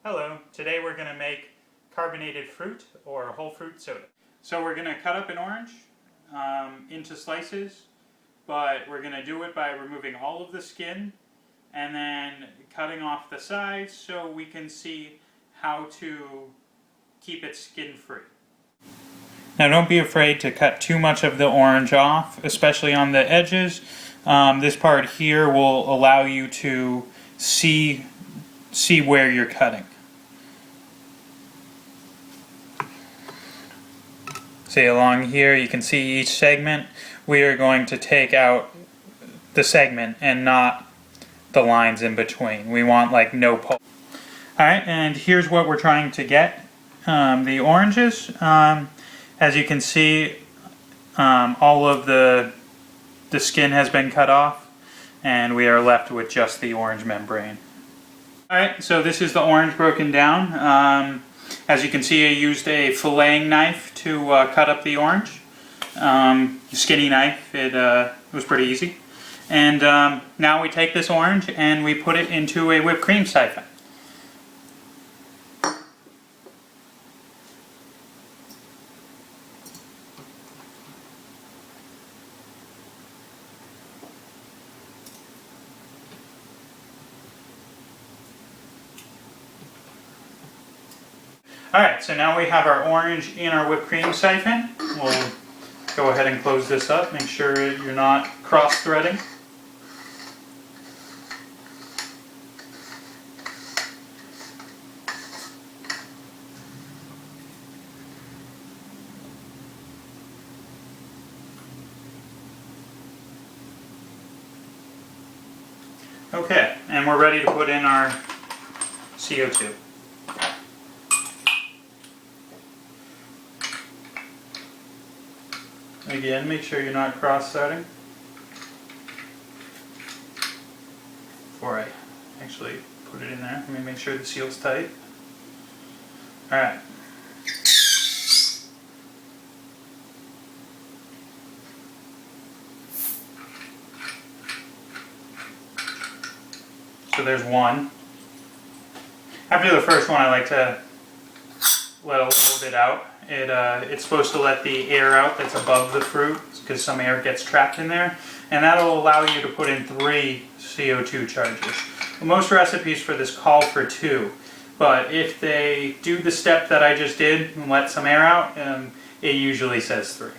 Hello, today we're going to make carbonated fruit or whole fruit soda. So we're going to cut up an orange into slices, but we're going to do it by removing all of the skin and then cutting off the sides so we can see how to keep it skin free. Now don't be afraid to cut too much of the orange off, especially on the edges. This part here will allow you to see where you're cutting. See, along here you can see each segment. We are going to take out the segment and not the lines in between. We want like no pulp. Alright, and here's what we're trying to get. The oranges, as you can see, all of the skin has been cut off and we are left with just the orange membrane. Alright, so this is the orange broken down. As you can see, I used a filleting knife to cut up the orange. Skinny knife, it was pretty easy. And now we take this orange and we put it into a whipped cream siphon. Alright, so now we have our orange in our whipped cream siphon. We'll go ahead and close this up. Make sure you're not cross-threading. Okay, and we're ready to put in our CO2. Again, make sure you're not cross-threading before I actually put it in there. Let me make sure the seal's tight. Alright. So there's one. After the first one, I like to let a little bit out. It's supposed to let the air out that's above the fruit because some air gets trapped in there, and that'll allow you to put in 3 CO2 charges. Most recipes for this call for 2, but if they do the step that I just did and let some air out, it usually says 3.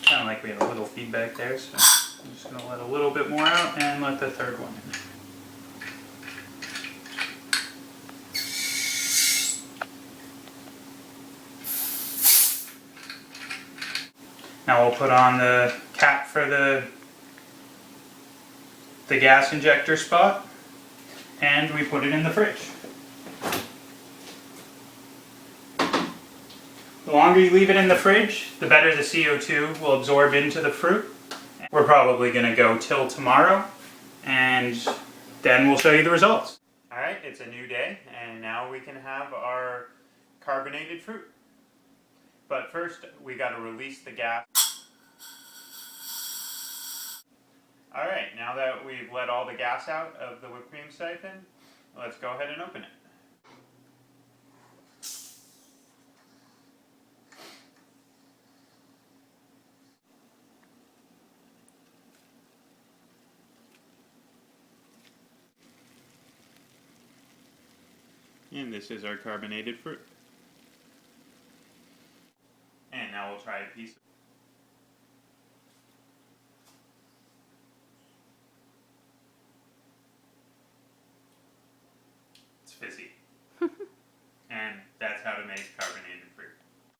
Sound like we have a little feedback there, so I'm just going to let a little bit more out and let the third one in. Now we'll put on the cap for the gas injector spot, and we put it in the fridge. The longer you leave it in the fridge, the better the CO2 will absorb into the fruit. We're probably going to go till tomorrow, and then we'll show you the results. Alright, it's a new day, and now we can have our carbonated fruit. But first, we got to release the gas. Alright, now that we've let all the gas out of the whipped cream siphon, let's go ahead and open it. And this is our carbonated fruit. And now we'll try a piece.